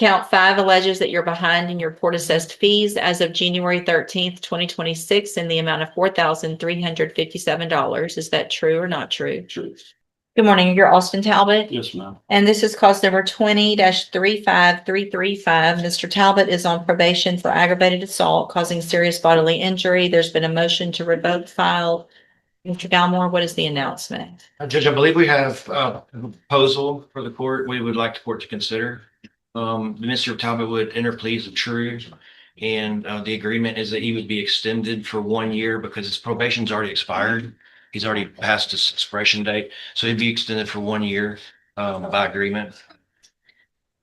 Count 5 alleges that you're behind in your court assessed fees as of January 13th, 2026 in the amount of $4,357. Is that true or not true? True. Good morning. You're Austin Talbot. Yes, ma'am. And this is cause number 20-35335. Mr. Talbot is on probation for aggravated assault causing serious bodily injury. There's been a motion to revoke filed. Mr. Galmore, what is the announcement? Judge, I believe we have a proposal for the court we would like the court to consider. Mr. Talbot would enter pleas of true, and the agreement is that he would be extended for 1 year because his probation's already expired. He's already passed his expiration date, so he'd be extended for 1 year by agreement.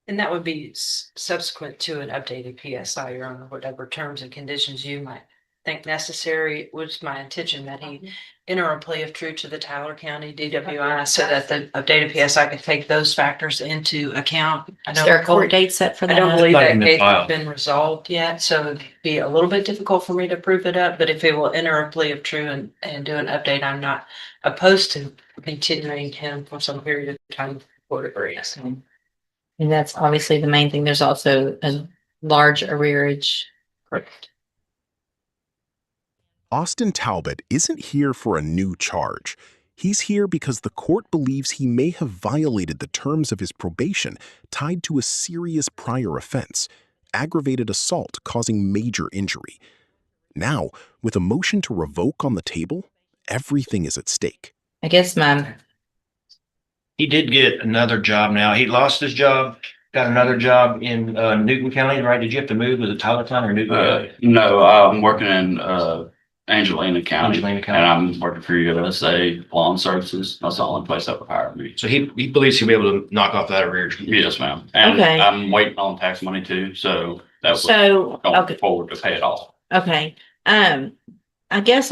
And that would be subsequent to an updated PSI, Your Honor, whatever terms and conditions you might think necessary. It was my intention that he enter a plea of true to the Tyler County DWI so that the updated PSI could take those factors into account. Is there a court date set for I that? don't believe Not that in the case file. has been resolved yet, so it'd be a little bit difficult for me to prove it up, but if it will enter a plea of true and do an update, I'm not opposed to continuing him for some period of time before court agrees. And that's obviously the main thing. There's also a large arrearage. Correct. Austin Talbot isn't here for a new charge. He's here because the court believes he may have violated the terms of his probation tied to a serious prior offense, aggravated assault causing major injury. Now, with a motion to revoke on the table, everything is at stake. I guess He did get another job now. He lost his job, got another job in Newton County, right? Did you have to move? Was it Tyler County or Newton County? No, I'm working in Angelina County. Angelina County. And I'm working for USA Lawn Services. That's the only place that would hire me. So he believes he'll be able to knock off that arrearage. Yes, ma'am. And Okay. I'm waiting on tax money too, so that was so. going Okay. forward to pay it off. Okay. I guess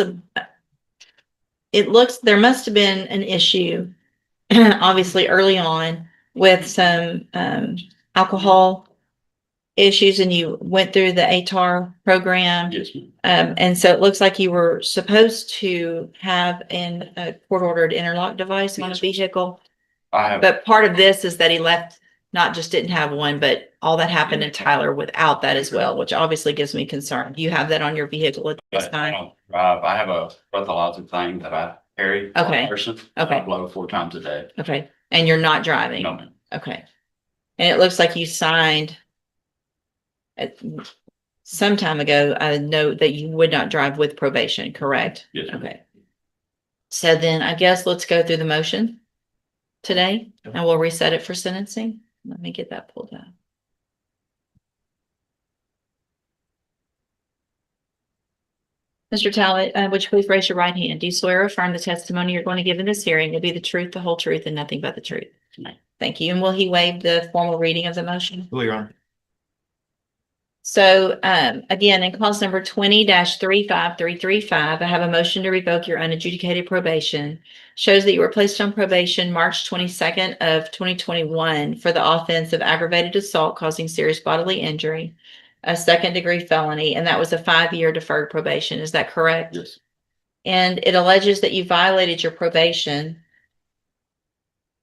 it looks there must have been an issue, obviously early on with some alcohol issues, and you went through the ATAR program. Yes, ma'am. And so it looks like you were supposed to have a court-ordered interlock device on a Yes. vehicle. I have, But part of this is that he left, not just didn't have one, but all that happened in Tyler without that as well, which obviously gives me concern. Do you have that on your vehicle at this but I time? don't drive. I have a breathalyzer thing that I carry. on Okay. a person. Okay. I blow 4 times a day. Okay. And you're not driving? No, ma'am. Okay. And it looks like you signed some time ago a note that you would not drive with probation, correct? Yes, ma'am. Okay. So then I guess let's go through the motion today and we'll reset it for sentencing. Let me get that pulled out. Mr. Talbot, would you please raise your right hand? Do you swear or affirm the testimony you're going to give in this hearing will be the truth, the whole truth, and nothing but the truth? Thank you. And will he waive the formal reading of the motion? Will, Your Honor. So again, in clause number 20-35335, I have a motion to revoke your unadjudicated probation. Shows that you were placed on probation March 22nd of 2021 for the offense of aggravated assault causing serious bodily injury, a second-degree felony, and that was a 5-year deferred probation. Is that correct? Yes. And it alleges that you violated your probation.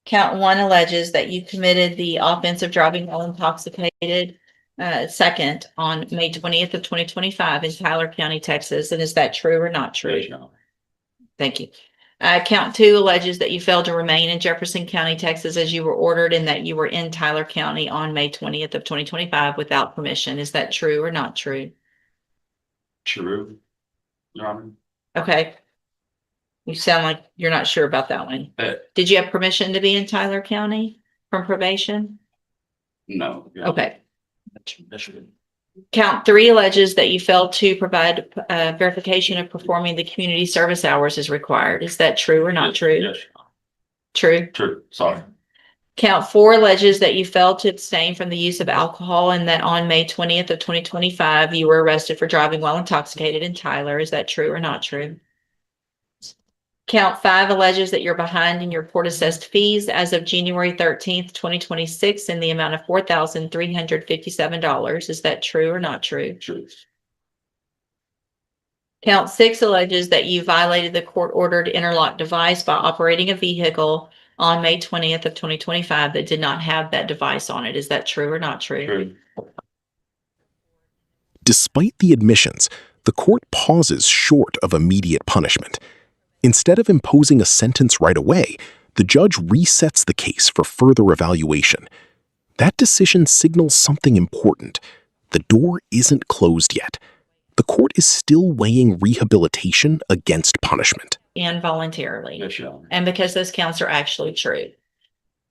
Count 1 alleges that you committed the offense of driving while intoxicated. Second on May 20th of 2025 in Tyler County, Texas. And is that true or not true? Yes, Your Honor. Thank you. Count 2 alleges that you failed to remain in Jefferson County, Texas, as you were ordered, and that you were in Tyler County on May 20th of 2025 without permission. Is that true or not true? True, Your Honor. Okay. You sound like you're not sure about that one. But Did you have permission to be in Tyler County from probation? no. Your Honor. Okay. That should Count 3 alleges that you failed to provide verification of performing the community service hours as required. Is that true or not Yes, true? Yes, Your Honor. True. True. Sorry. Count 4 alleges that you failed to abstain from the use of alcohol and that on May 20th of 2025, you were arrested for driving while intoxicated in Tyler. Is that true or not true? Count 5 alleges that you're behind in your court assessed fees as of January 13th, 2026 in the amount of $4,357. Is that true or not true? True. Count 6 alleges that you violated the court-ordered interlock device by operating a vehicle on May 20th of 2025 that did not have that device on it. Is that true or not true? True. Despite the admissions, the court pauses short of immediate punishment. Instead of imposing a sentence right away, the judge resets the case for further evaluation. That decision signals something important. The door isn't closed yet. The court is still weighing rehabilitation against punishment. Involuntarily. Yes, Your Honor. And because those counts are actually true.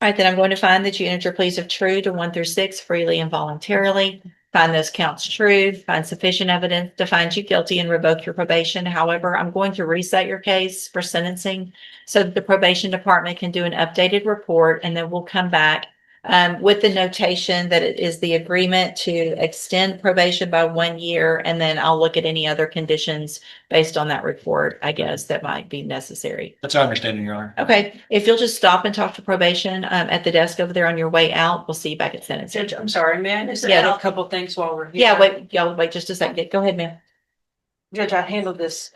All right, then I'm going to find that you entered your pleas of true to 1 through 6 freely and voluntarily. Find those counts true, find sufficient evidence to find you guilty and revoke your probation. However, I'm going to reset your case for sentencing so that the probation department can do an updated report, and then we'll come back with the notation that it is the agreement to extend probation by 1 year, and then I'll look at any other conditions based on that report, I guess, that might be necessary. That's our understanding, Your Honor. Okay, if you'll just stop and talk to probation at the desk over there on your way out, we'll see you back at sentencing. Judge, I'm sorry, may I just Yeah. add a couple things while we're here? Yeah, wait just a second. Go ahead, ma'am. Judge, I handled this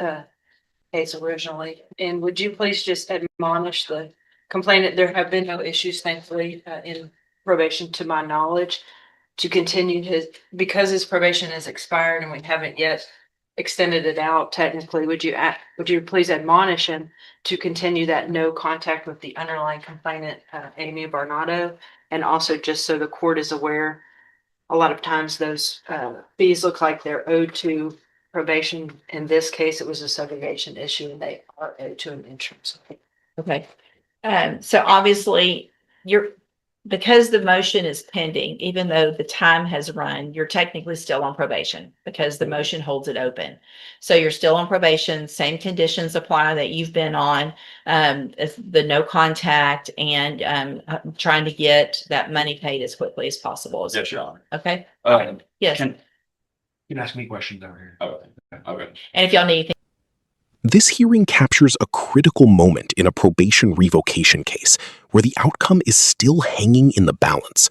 case originally, and would you please just admonish the complainant, there have been no issues thankfully in probation to my knowledge, to continue because his probation has expired and we haven't yet extended it out technically, would you please admonish him to continue that no contact with the underlying complainant, Amy Barnado, and also just so the court is aware, a lot of times those fees look like they're owed to probation. In this case, it was a subrogation issue and they are owed to an insurance. Okay. So obviously because the motion is pending, even though the time has run, you're technically still on probation because the motion holds it open. So you're still on probation, same conditions apply that you've been on, the no contact and trying to get that money paid as quickly as possible. Yes, Your Honor. Okay. Yes. Can, You can ask me questions over here. okay. And if y'all need anything. This hearing captures a critical moment in a probation revocation case where the outcome is still hanging in the balance.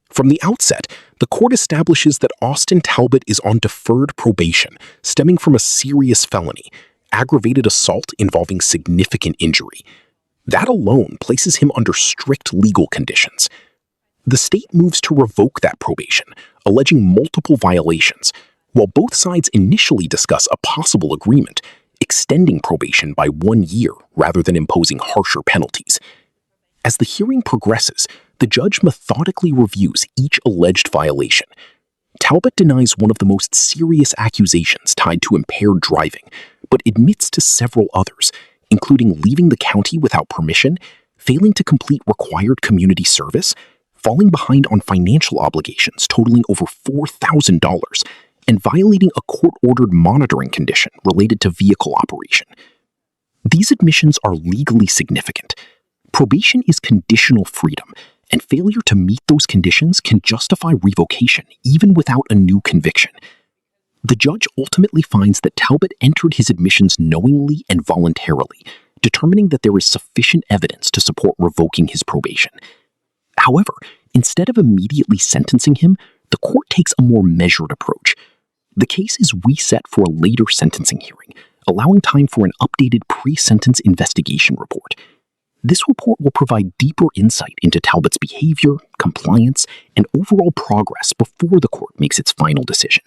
From the outset, the court establishes that Austin Talbot is on deferred probation stemming from a serious felony, aggravated assault involving significant injury. That alone places him under strict legal conditions. The state moves to revoke that probation, alleging multiple violations, while both sides initially discuss a possible agreement, extending probation by 1 year rather than imposing harsher penalties. As the hearing progresses, the judge methodically reviews each alleged violation. Talbot denies one of the most serious accusations tied to impaired driving, but admits to several others, including leaving the county without permission, failing to complete required community service, falling behind on financial obligations totaling over $4,000, and violating a court-ordered monitoring condition related to vehicle operation. These admissions are legally significant. Probation is conditional freedom, and failure to meet those conditions can justify revocation even without a new conviction. The judge ultimately finds that Talbot entered his admissions knowingly and voluntarily, determining that there is sufficient evidence to support revoking his probation. However, instead of immediately sentencing him, the court takes a more measured approach. The case is reset for a later sentencing hearing, allowing time for an updated pre-sentence investigation report. This report will provide deeper insight into Talbot's behavior, compliance, and overall progress before the court makes its final decision.